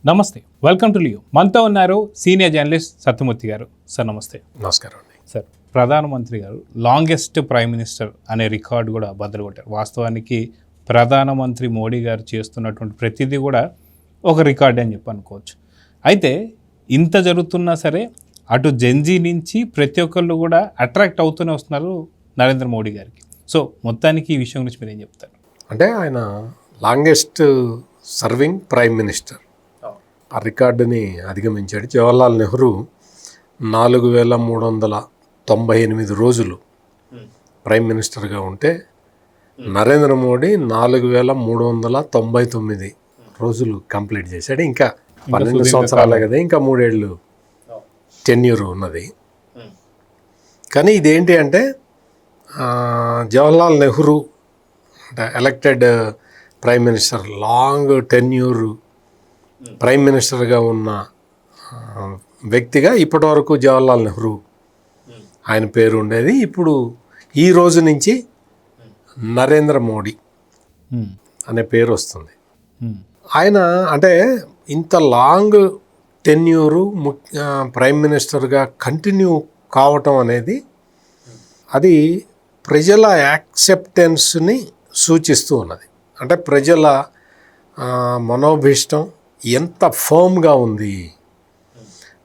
నమస్తే, welcome to Leo. మనతో ఉన్నారు సీనియర్ జర్నలిస్ట్ సత్యమూర్తి గారు. సార్ నమస్తే. నమస్కారం అండి. సార్, ప్రధానమంత్రి గారు లాంగెస్ట్ ప్రైమ్ మినిస్టర్ అనే రికార్డు కూడా బద్దలు కొట్టారు. వాస్తవానికి ప్రధానమంత్రి మోడీ గారు చేస్తున్నటువంటి ప్రతిదీ కూడా ఒక రికార్డ్ అని చెప్పి అనుకోవచ్చు. అయితే ఇంత జరుగుతున్నా సరే అటు జెన్జీ నుంచి ప్రతి ఒక్కళ్ళు కూడా అట్రాక్ట్ అవుతూనే వస్తున్నారు నరేంద్ర మోడీ గారికి. సో మొత్తానికి ఈ విషయం గురించి మీరు ఏం చెప్తారు? అంటే ఆయన లాంగెస్ట్ సర్వింగ్ ప్రైమ్ మినిస్టర్ ఆ రికార్డుని అధిగమించాడు. జవహర్లాల్ నెహ్రూ 4398 రోజులు ప్రైమ్ మినిస్టర్గా ఉంటే నరేంద్ర మోడీ 4399 రోజులు కంప్లీట్ చేశాడు. ఇంకా 12 సంవత్సరాలే కదా, ఇంకా 3 ఏళ్ళు టెన్యూర్ ఉన్నది. కానీ ఇదేంటి అంటే జవహర్లాల్ నెహ్రూ అంటే elected prime minister, long tenure prime మినిస్టర్గా ఉన్న వ్యక్తిగా ఇప్పటివరకు జవహర్లాల్ నెహ్రూ ఆయన పేరు ఉండేది. ఇప్పుడు ఈ రోజు నుంచి నరేంద్ర మోడీ అనే పేరు వస్తుంది. ఆయన అంటే ఇంత లాంగ్ టెన్యూరు ప్రైమ్ మినిస్టర్గా కంటిన్యూ కావటం అనేది అది ప్రజల యాక్సెప్టెన్స్ని సూచిస్తూ ఉన్నది. అంటే ప్రజల మనోభీష్టం ఎంత ఫర్మ్గా ఉంది.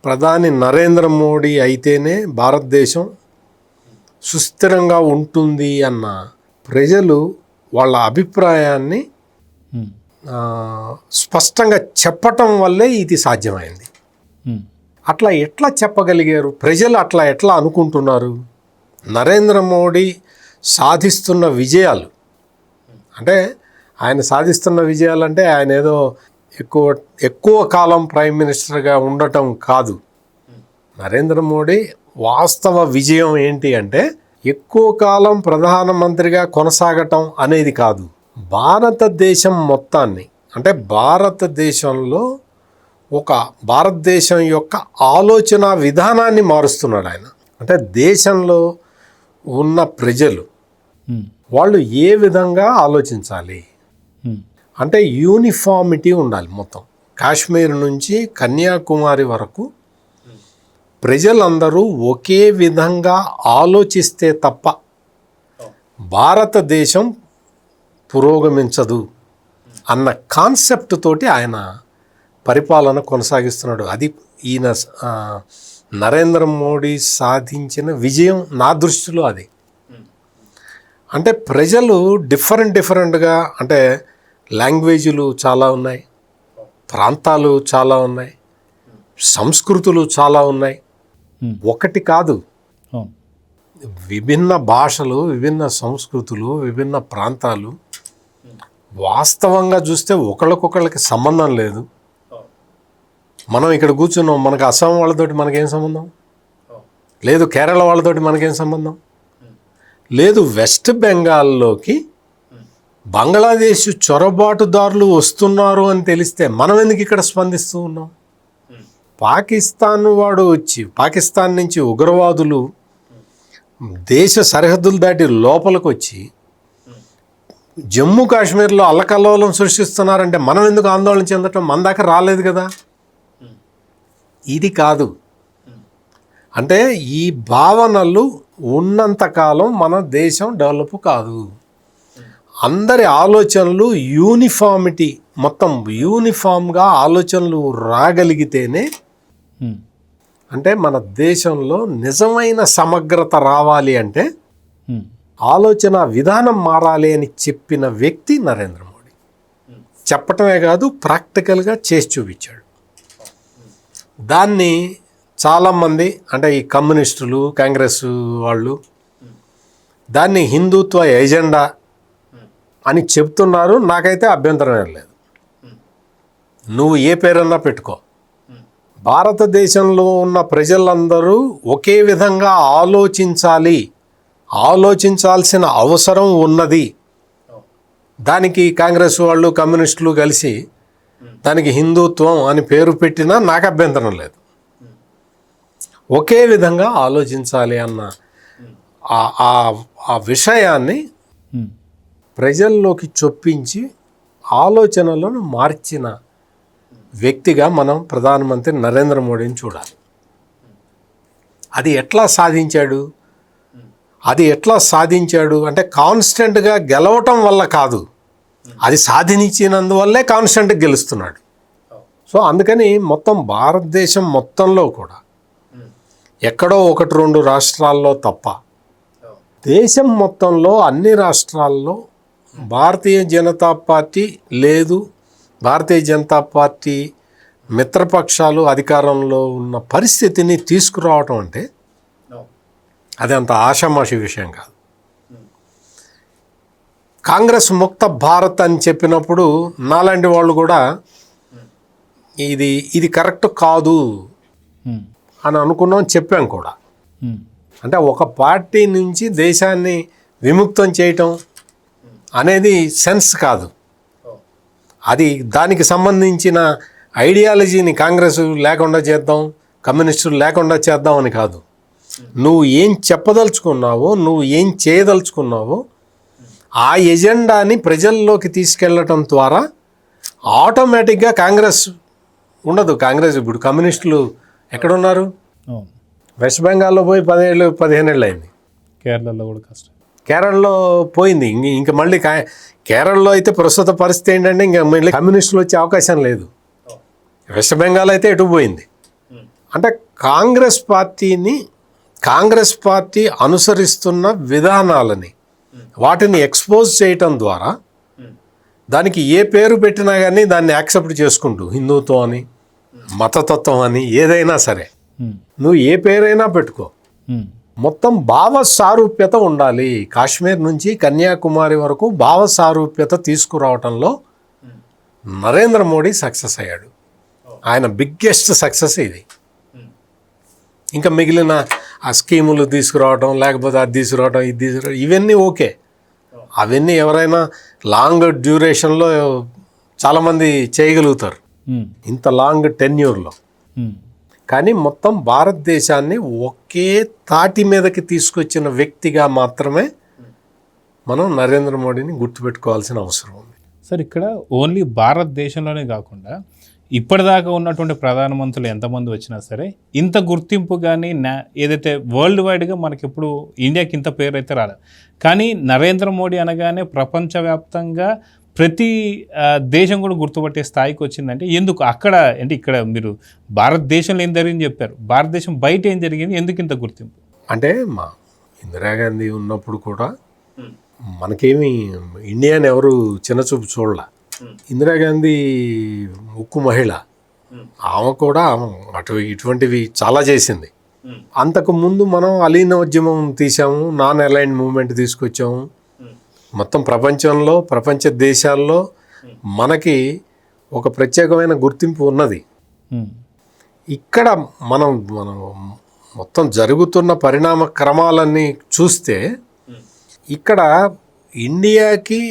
ప్రధాని నరేంద్ర మోడీ అయితేనే భారతదేశం సుస్థిరంగా ఉంటుంది అన్న ప్రజలు వాళ్ళ అభిప్రాయాన్ని స్పష్టంగా చెప్పటం వల్లే ఇది సాధ్యమైంది. అట్లా ఎట్లా చెప్పగలిగారు ప్రజలు? అట్లా ఎట్లా అనుకుంటున్నారు? నరేంద్ర మోడీ సాధిస్తున్న విజయాలు అంటే ఆయన సాధిస్తున్న విజయాలు అంటే ఆయన ఏదో ఎక్కువ కాలం ప్రైమ్ మినిస్టర్గా ఉండటం కాదు. నరేంద్ర మోడీ వాస్తవ విజయం ఏంటి అంటే ఎక్కువ కాలం ప్రధానమంత్రిగా కొనసాగటం అనేది కాదు, భారతదేశం మొత్తాన్ని అంటే భారతదేశంలో భారతదేశం యొక్క ఆలోచన విధానాన్ని మారుస్తున్నాడు ఆయన. అంటే దేశంలో ఉన్న ప్రజలు వాళ్ళు ఏ విధంగా ఆలోచించాలి అంటే యూనిఫామిటీ ఉండాలి. మొత్తం కాశ్మీర్ నుంచి కన్యాకుమారి వరకు ప్రజలందరూ ఒకే విధంగా ఆలోచిస్తే తప్ప భారతదేశం పురోగమించదు అన్న కాన్సెప్ట్ తోటి ఆయన పరిపాలన కొనసాగిస్తున్నాడు. అది ఈయన నరేంద్ర మోడీ సాధించిన విజయం నా దృష్టిలో అది. అంటే ప్రజలు డిఫరెంట్గా అంటే లాంగ్వేజ్లు చాలా ఉన్నాయి, ప్రాంతాలు చాలా ఉన్నాయి, సంస్కృతులు చాలా ఉన్నాయి. ఒకటి కాదు, విభిన్న భాషలు, విభిన్న సంస్కృతులు, విభిన్న ప్రాంతాలు. వాస్తవంగా చూస్తే ఒకళ్ళకొకళ్ళకి సంబంధం లేదు. మనం ఇక్కడ కూర్చున్నాం, మనకు అస్సాం వాళ్ళతోటి మనకేం సంబంధం లేదు, కేరళ వాళ్ళతోటి మనకేం సంబంధం లేదు. వెస్ట్ బెంగాల్లోకి బంగ్లాదేశ్ చొరబాటుదారులు వస్తున్నారు అని తెలిస్తే మనం ఎందుకు ఇక్కడ స్పందిస్తూ ఉన్నాం? పాకిస్తాన్ వాడు వచ్చి పాకిస్తాన్ నుంచి ఉగ్రవాదులు దేశ సరిహద్దులు దాటి లోపలికి వచ్చి జమ్మూ కాశ్మీర్లో అల్లకల్లోలం సృష్టిస్తున్నారంటే మనం ఎందుకు ఆందోళన చెందటం? మన దాకా రాలేదు కదా. ఇది కాదు అంటే ఈ భావనలు ఉన్నంతకాలం మన దేశం డెవలప్ కాదు. అందరి ఆలోచనలు యూనిఫామిటీ, మొత్తం యూనిఫామ్గా ఆలోచనలు రాగలిగితేనే అంటే మన దేశంలో నిజమైన సమగ్రత రావాలి. అంటే ఆలోచన విధానం మారాలి అని చెప్పిన వ్యక్తి నరేంద్ర మోడీ. చెప్పటమే కాదు, ప్రాక్టికల్గా చేసి చూపించాడు. దాన్ని చాలామంది అంటే ఈ కమ్యూనిస్టులు, కాంగ్రెస్ వాళ్ళు దాన్ని హిందుత్వ ఎజెండా అని చెప్తున్నారు. నాకైతే అభ్యంతరం లేదు, నువ్వు ఏ పేరన్నా పెట్టుకో. భారతదేశంలో ఉన్న ప్రజలందరూ ఒకే విధంగా ఆలోచించాల్సిన అవసరం ఉన్నది. దానికి కాంగ్రెస్ వాళ్ళు, కమ్యూనిస్టులు కలిసి దానికి హిందుత్వం అని పేరు పెట్టినా నాకు అభ్యంతరం లేదు. ఒకే విధంగా ఆలోచించాలి అన్న ఆ విషయాన్ని ప్రజల్లోకి చొప్పించి ఆలోచనలను మార్చిన వ్యక్తిగా మనం ప్రధానమంత్రి నరేంద్ర మోడీని చూడాలి. అది ఎట్లా సాధించాడు అంటే కాన్స్టెంట్గా గెలవటం వల్ల కాదు, అది సాధించినందువల్లే కాన్స్టెంట్గా గెలుస్తున్నాడు. సో అందుకని మొత్తం భారతదేశం మొత్తంలో కూడా ఎక్కడో 1-2 రాష్ట్రాల్లో తప్ప దేశం మొత్తంలో అన్ని రాష్ట్రాల్లో భారతీయ జనతా పార్టీ లేదు, భారతీయ జనతా పార్టీ మిత్రపక్షాలు అధికారంలో ఉన్న పరిస్థితిని తీసుకురావటం అంటే అది అంత ఆషామాషి విషయం కాదు. కాంగ్రెస్ ముక్త భారత్ అని చెప్పినప్పుడు నాలాంటి వాళ్ళు కూడా ఇది కరెక్ట్ కాదు అని అనుకున్నాం, చెప్పాం కూడా. అంటే ఒక పార్టీ నుంచి దేశాన్ని విముక్తం చేయటం అనేది సెన్స్ కాదు. అది దానికి సంబంధించిన ఐడియాలజీని కాంగ్రెస్ లేకుండా చేద్దాం, కమ్యూనిస్టులు లేకుండా చేద్దాం అని కాదు. నువ్వు ఏం చెప్పదలుచుకున్నావో, నువ్వు ఏం చేయదలుచుకున్నావో ఆ ఎజెండాని ప్రజల్లోకి తీసుకెళ్ళటం ద్వారా ఆటోమేటిక్గా కాంగ్రెస్ ఉండదు. కాంగ్రెస్ ఇప్పుడు కమ్యూనిస్టులు ఎక్కడున్నారు? వెస్ట్ బెంగాల్లో పోయి 10-15 ఏళ్ళు అయింది. కేరళలో కూడా కష్టం. కేరళలో పోయింది. ఇంకా మళ్ళీ కేరళలో అయితే ప్రస్తుత పరిస్థితి ఏంటంటే ఇంకా మళ్ళీ కమ్యూనిస్టులు వచ్చే అవకాశం లేదు. వెస్ట్ బెంగాల్ అయితే ఎటు పోయింది. అంటే కాంగ్రెస్ పార్టీ అనుసరిస్తున్న విధానాలని వాటిని ఎక్స్పోజ్ చేయటం ద్వారా దానికి ఏ పేరు పెట్టినా కానీ దాన్ని యాక్సెప్ట్ చేసుకుంటూ హిందుత్వం అని, మతతత్వం అని, ఏదైనా సరే నువ్వు ఏ పేరైనా పెట్టుకో, మొత్తం భావ సారూప్యత ఉండాలి. కాశ్మీర్ నుంచి కన్యాకుమారి వరకు భావ సారూప్యత తీసుకురావటంలో నరేంద్ర మోడీ సక్సెస్ అయ్యాడు. ఆయన బిగ్గెస్ట్ సక్సెస్ ఇది. ఇంకా మిగిలిన ఆ స్కీములు తీసుకురావటం, లేకపోతే అది తీసుకురావటం, ఇది తీసుకురావటం, ఇవన్నీ ఓకే. అవన్నీ ఎవరైనా లాంగ్ డ్యూరేషన్లో చాలామంది చేయగలుగుతారు, ఇంత లాంగ్ టెన్యూర్లో. కానీ మొత్తం భారతదేశాన్ని ఒకే తాటి మీదకి తీసుకొచ్చిన వ్యక్తిగా మాత్రమే మనం నరేంద్ర మోడీని గుర్తుపెట్టుకోవాల్సిన అవసరం ఉంది. సార్, ఇక్కడ ఓన్లీ భారతదేశంలోనే కాకుండా ఇప్పటిదాకా ఉన్నటువంటి ప్రధానమంత్రులు ఎంతమంది వచ్చినా సరే ఇంత గుర్తింపు కానీ ఏదైతే వరల్డ్ వైడ్గా మనకి ఇప్పుడు ఇండియాకి ఇంత పేరు అయితే రాలేదు. కానీ నరేంద్ర మోడీ అనగానే ప్రపంచవ్యాప్తంగా ప్రతి దేశం కూడా గుర్తుపట్టే స్థాయికి వచ్చిందంటే ఎందుకు? అక్కడ అంటే ఇక్కడ మీరు భారతదేశంలో ఏం జరిగింది చెప్పారు, భారతదేశం బయట ఏం జరిగింది, ఎందుకు ఇంత గుర్తింపు? అంటే మా ఇందిరాగాంధీ ఉన్నప్పుడు కూడా మనకేమి ఇండియాని ఎవరు చిన్నచూపు చూడలే. ఇందిరాగాంధీ ఉక్కు మహిళ, ఆమె కూడా ఇటువంటివి చాలా చేసింది. అంతకు ముందు మనం అలీన ఉద్యమం తీసాము, నాన్ అలైన్డ్ మూవ్మెంట్ తీసుకొచ్చాము. మొత్తం ప్రపంచంలో, ప్రపంచ దేశాల్లో మనకి ఒక ప్రత్యేకమైన గుర్తింపు ఉన్నది. ఇక్కడ మనం మొత్తం జరుగుతున్న పరిణామ క్రమాలన్నీ చూస్తే ఇక్కడ ఇండియాకి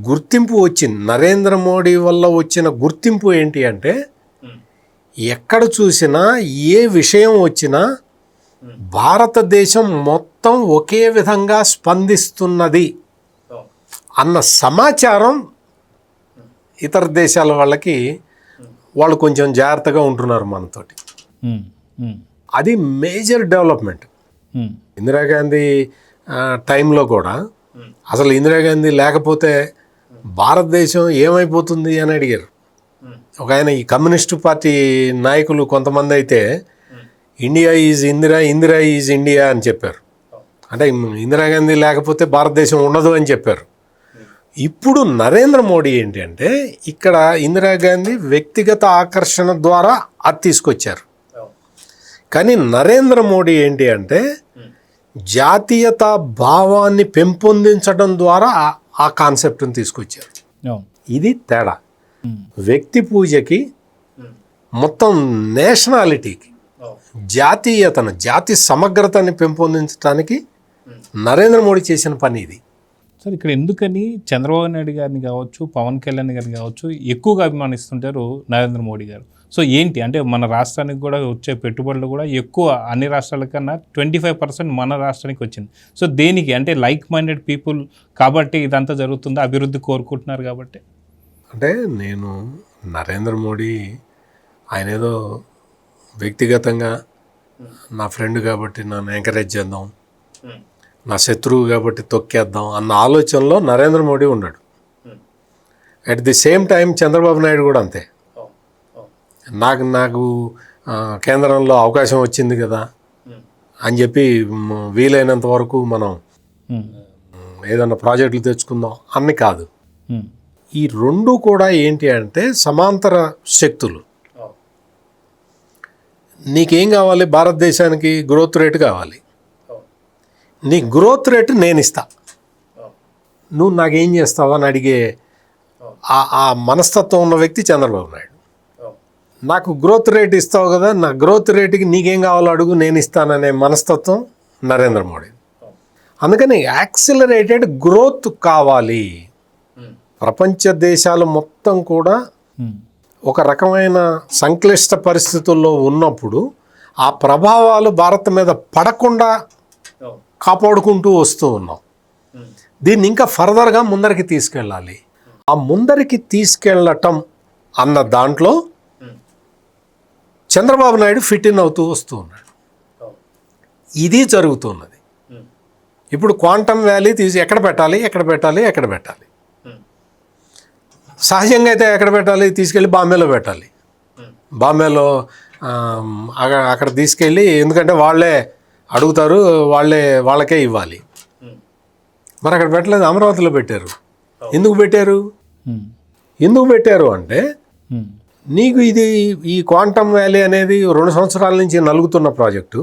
గుర్తింపు వచ్చింది. నరేంద్ర మోడీ వల్ల వచ్చిన గుర్తింపు ఏంటి అంటే ఎక్కడ చూసినా ఏ విషయం వచ్చినా భారతదేశం మొత్తం ఒకే విధంగా స్పందిస్తున్నది అన్న సమాచారం ఇతర దేశాల వాళ్ళకి వాళ్ళు కొంచెం జాగ్రత్తగా ఉంటున్నారు మనతోటి. అది మేజర్ డెవలప్మెంట్. ఇందిరాగాంధీ టైంలో కూడా అసలు ఇందిరాగాంధీ లేకపోతే భారతదేశం ఏమైపోతుంది అని అడిగారు ఒక ఆయన. ఈ కమ్యూనిస్టు పార్టీ నాయకులు కొంతమంది అయితే India is Indira, Indira is India అని చెప్పారు. అంటే ఇందిరాగాంధీ లేకపోతే భారతదేశం ఉండదు అని చెప్పారు. ఇప్పుడు నరేంద్ర మోడీ ఏంటి అంటే ఇక్కడ ఇందిరాగాంధీ వ్యక్తిగత ఆకర్షణ ద్వారా అది తీసుకొచ్చారు. కానీ నరేంద్ర మోడీ ఏంటి అంటే జాతీయతా భావాన్ని పెంపొందించడం ద్వారా ఆ కాన్సెప్ట్ని తీసుకొచ్చారు. ఇది తేడా. వ్యక్తి పూజకి, మొత్తం నేషనాలిటీకి, జాతీయతను, జాతి సమగ్రతని పెంపొందించడానికి నరేంద్ర మోడీ చేసిన పని ఇది. సార్, ఇక్కడ ఎందుకని చంద్రబాబు నాయుడు గారిని కావచ్చు, పవన్ కళ్యాణ్ గారిని కావచ్చు ఎక్కువగా అభిమానిస్తుంటారు నరేంద్ర మోడీ గారు? సో ఏంటి అంటే మన రాష్ట్రానికి కూడా వచ్చే పెట్టుబడులు కూడా ఎక్కువ అన్ని రాష్ట్రాల కన్నా 25% మన రాష్ట్రానికి వచ్చింది. సో దేనికి అంటే లైక్ మైండెడ్ పీపుల్ కాబట్టి ఇదంతా జరుగుతుంది, అభివృద్ధి కోరుకుంటున్నారు కాబట్టి. అంటే నేను నరేంద్ర మోడీ ఆయన ఏదో వ్యక్తిగతంగా నా ఫ్రెండ్ కాబట్టి నన్ను ఎంకరేజ్ చేద్దాం, నా శత్రువు కాబట్టి తొక్కేద్దాం అన్న ఆలోచనలో నరేంద్ర మోడీ ఉన్నాడు. At the same time Chandrababu Naidu కూడా అంతే. నాకు కేంద్రంలో అవకాశం వచ్చింది కదా అని చెప్పి వీలైనంత వరకు మనం ఏదన్నా ప్రాజెక్టులు తెచ్చుకుందాం అన్ని కాదు. ఈ రెండు కూడా ఏంటి అంటే సమాంతర శక్తులు. నీకేం కావాలి? భారతదేశానికి గ్రోత్ రేటు కావాలి. నీ గ్రోత్ రేటు నేను ఇస్తా, నువ్వు నాకేం చేస్తావు అని అడిగే ఆ మనస్తత్వం ఉన్న వ్యక్తి చంద్రబాబు నాయుడు. నాకు గ్రోత్ రేట్ ఇస్తావు కదా, నా గ్రోత్ రేటుకి నీకేం కావాలో అడుగు, నేను ఇస్తాననే మనస్తత్వం నరేంద్ర మోడీ. అందుకని యాక్సిలరేటెడ్ గ్రోత్ కావాలి. ప్రపంచ దేశాలు మొత్తం కూడా ఒక రకమైన సంక్లిష్ట పరిస్థితుల్లో ఉన్నప్పుడు ఆ ప్రభావాలు భారత్ మీద పడకుండా కాపాడుకుంటూ వస్తూ ఉన్నాం. దీన్ని ఇంకా ఫర్దర్గా ముందరికి తీసుకెళ్ళాలి. ఆ ముందరికి తీసుకెళ్ళటం అన్న దాంట్లో చంద్రబాబు నాయుడు ఫిట్ ఇన్ అవుతూ వస్తూ ఉన్నాడు. ఇది జరుగుతున్నది. ఇప్పుడు క్వాంటమ్ వ్యాలీ ఎక్కడ పెట్టాలి, ఎక్కడ పెట్టాలి, ఎక్కడ పెట్టాలి? సహజంగా అయితే ఎక్కడ పెట్టాలి? తీసుకెళ్ళి బాంబేలో పెట్టాలి. బాంబేలో అక్కడ తీసుకెళ్ళి, ఎందుకంటే వాళ్ళే అడుగుతారు, వాళ్ళకే ఇవ్వాలి. మరి అక్కడ పెట్టలేదు, అమరావతిలో పెట్టారు. ఎందుకు పెట్టారు అంటే నీకు ఈ క్వాంటమ్ వ్యాలీ అనేది 2 సంవత్సరాల నుంచి నలుగుతున్న ప్రాజెక్టు.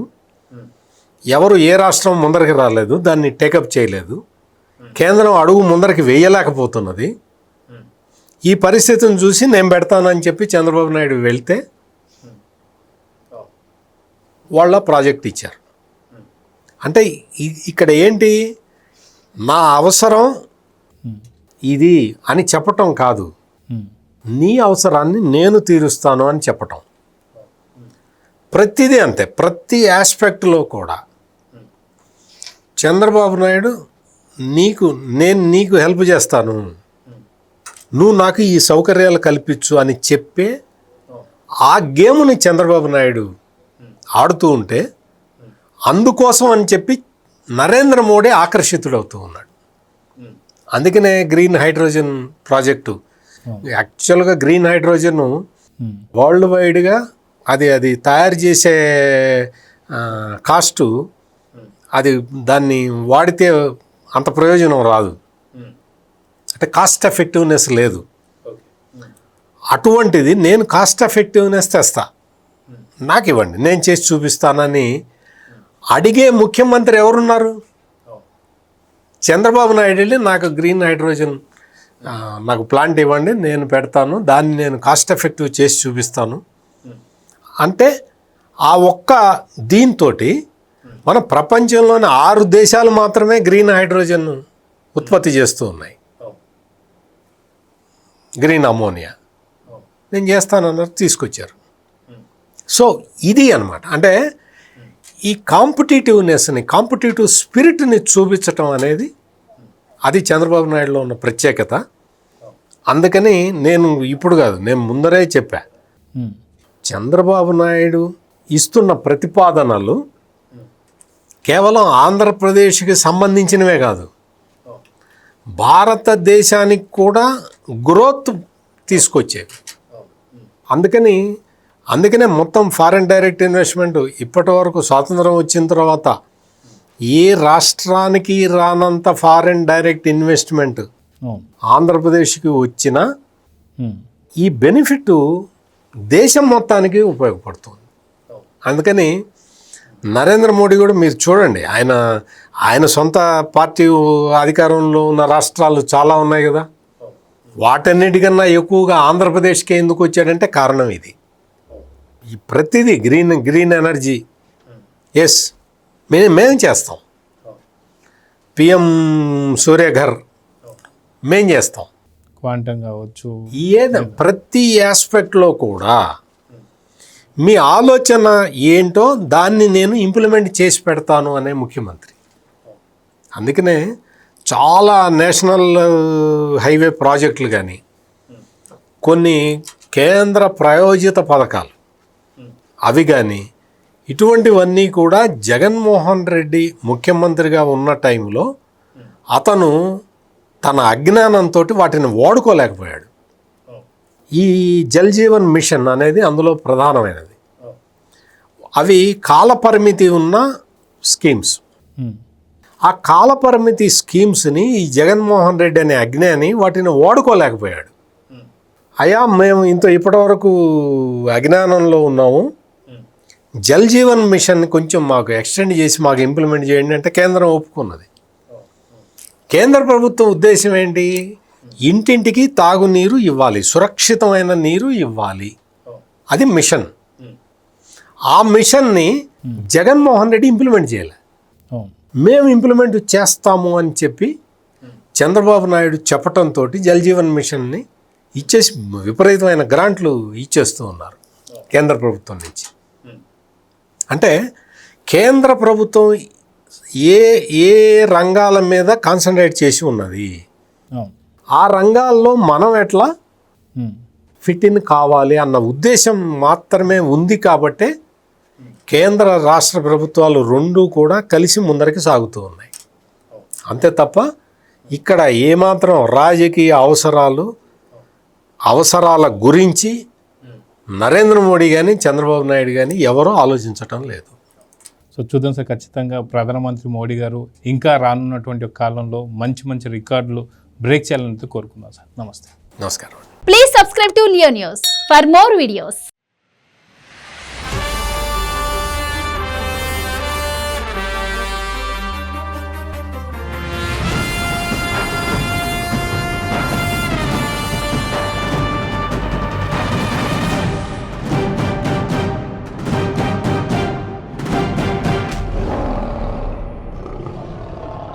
ఎవరు ఏ రాష్ట్రం ముందరికి రాలేదు, దాన్ని టేకప్ చేయలేదు. కేంద్రం అడుగు ముందరికి వేయలేకపోతున్నది. ఈ పరిస్థితిని చూసి నేను పెడతానని చెప్పి చంద్రబాబు నాయుడు వెళ్తే వాళ్ళ ప్రాజెక్ట్ ఇచ్చారు. అంటే ఇక్కడ ఏంటి, నా అవసరం ఇది అని చెప్పటం కాదు, నీ అవసరాన్ని నేను తీరుస్తాను అని చెప్పటం. ప్రతిదీ అంతే, ప్రతి ఆస్పెక్ట్లో కూడా చంద్రబాబు నాయుడు నేను నీకు హెల్ప్ చేస్తాను, నువ్వు నాకు ఈ సౌకర్యాలు కల్పించు అని చెప్పే ఆ గేమ్ని చంద్రబాబు నాయుడు ఆడుతూ ఉంటే, అందుకోసం అని చెప్పి నరేంద్ర మోడీ ఆకర్షితుడవుతూ ఉన్నాడు. అందుకనే గ్రీన్ హైడ్రోజన్ ప్రాజెక్టు, యాక్చువల్గా గ్రీన్ హైడ్రోజన్ వరల్డ్ వైడ్గా అది తయారు చేసే కాస్టు, అది దాన్ని వాడితే అంత ప్రయోజనం రాదు, అంటే కాస్ట్ ఎఫెక్టివ్నెస్ లేదు. అటువంటిది నేను కాస్ట్ ఎఫెక్టివ్నెస్ తెస్తా, నాకు ఇవ్వండి, నేను చేసి చూపిస్తానని అడిగే ముఖ్యమంత్రి ఎవరున్నారు? చంద్రబాబు నాయుడు వెళ్ళి నాకు గ్రీన్ హైడ్రోజన్ నాకు ప్లాంట్ ఇవ్వండి, నేను పెడతాను, దాన్ని నేను కాస్ట్ ఎఫెక్టివ్ చేసి చూపిస్తాను అంటే, ఆ ఒక్క దీంతో మన ప్రపంచంలోని 6 దేశాలు మాత్రమే గ్రీన్ హైడ్రోజన్ ఉత్పత్తి చేస్తూ ఉన్నాయి. గ్రీన్ అమోనియా నేను చేస్తానన్నారు, తీసుకొచ్చారు. సో ఇది అన్నమాట. అంటే ఈ కాంపిటేటివ్నెస్ని, కాంపిటేటివ్ స్పిరిట్ని చూపించటం అనేది అది చంద్రబాబు నాయుడులో ఉన్న ప్రత్యేకత. అందుకని నేను ఇప్పుడు కాదు, నేను ముందరే చెప్పా, చంద్రబాబు నాయుడు ఇస్తున్న ప్రతిపాదనలు కేవలం ఆంధ్రప్రదేశ్కి సంబంధించినవే కాదు, భారతదేశానికి కూడా గ్రోత్ తీసుకొచ్చేవి. అందుకనే మొత్తం ఫారెన్ డైరెక్ట్ ఇన్వెస్ట్మెంట్ ఇప్పటి వరకు స్వాతంత్రం వచ్చిన తర్వాత ఏ రాష్ట్రానికి రానంత ఫారెన్ డైరెక్ట్ ఇన్వెస్ట్మెంట్ ఆంధ్రప్రదేశ్కి వచ్చిన ఈ బెనిఫిట్ దేశం మొత్తానికి ఉపయోగపడుతుంది. అందుకని నరేంద్ర మోడీ కూడా మీరు చూడండి, ఆయన సొంత పార్టీ అధికారంలో ఉన్న రాష్ట్రాలు చాలా ఉన్నాయి కదా, వాటన్నిటికన్నా ఎక్కువగా ఆంధ్రప్రదేశ్కే ఎందుకు వచ్చాడంటే కారణం ఇది. ఈ ప్రతిదీ గ్రీన్ ఎనర్జీ, ఎస్ మేము చేస్తాం. పిఎం సూర్యఘర్ మేం చేస్తాం, క్వాంటమ్ కావచ్చు, ప్రతి ఆస్పెక్ట్లో కూడా మీ ఆలోచన ఏంటో దాన్ని నేను ఇంప్లిమెంట్ చేసి పెడతాను అనే ముఖ్యమంత్రి. అందుకనే చాలా నేషనల్ హైవే ప్రాజెక్టులు కానీ, కొన్ని కేంద్ర ప్రాయోజిత పథకాలు అవి కానీ ఇటువంటివన్నీ కూడా జగన్మోహన్ రెడ్డి ముఖ్యమంత్రిగా ఉన్న టైంలో అతను తన అజ్ఞానంతో వాటిని వాడుకోలేకపోయాడు. ఈ జల్ జీవన్ మిషన్ అనేది అందులో ప్రధానమైనది. అవి కాలపరిమితి ఉన్న స్కీమ్స్. ఆ కాలపరిమితి స్కీమ్స్ని ఈ జగన్మోహన్ రెడ్డి అనే అజ్ఞాని వాటిని వాడుకోలేకపోయాడు. అయ్యా మేము ఇప్పటివరకు అజ్ఞానంలో ఉన్నాము, జల్ జీవన్ మిషన్ కొంచెం మాకు ఎక్స్టెండ్ చేసి మాకు ఇంప్లిమెంట్ చేయండి అంటే కేంద్రం ఒప్పుకున్నది. కేంద్ర ప్రభుత్వం ఉద్దేశం ఏంటి? ఇంటింటికి తాగునీరు ఇవ్వాలి, సురక్షితమైన నీరు ఇవ్వాలి. అది మిషన్. ఆ మిషన్ని జగన్మోహన్ రెడ్డి ఇంప్లిమెంట్ చేయలే. మేము ఇంప్లిమెంట్ చేస్తాము అని చెప్పి చంద్రబాబు నాయుడు చెప్పటంతో జల్ జీవన్ మిషన్ని ఇచ్చేసి విపరీతమైన గ్రాంట్లు ఇచ్చేస్తూ ఉన్నారు కేంద్ర ప్రభుత్వం నుంచి. అంటే కేంద్ర ప్రభుత్వం ఏ ఏ రంగాల మీద కాన్సన్ట్రేట్ చేసి ఉన్నది, ఆ రంగాల్లో మనం ఎట్లా ఫిట్ ఇన్ కావాలి అన్న ఉద్దేశం మాత్రమే ఉంది. కాబట్టే కేంద్ర రాష్ట్ర ప్రభుత్వాలు రెండూ కూడా కలిసి ముందరికి సాగుతూ ఉన్నాయి. అంతే తప్ప ఇక్కడ ఏమాత్రం రాజకీయ అవసరాల గురించి నరేంద్ర మోడీ కానీ చంద్రబాబు నాయుడు కానీ ఎవరూ ఆలోచించటం లేదు. సో చూద్దాం సార్, ఖచ్చితంగా ప్రధానమంత్రి మోడీ గారు ఇంకా రానున్నటువంటి కాలంలో మంచి మంచి రికార్డులు బ్రేక్ చేయాలని కోరుకుందాం సార్. నమస్తే. నమస్కారం. Please subscribe to Leo News for more videos.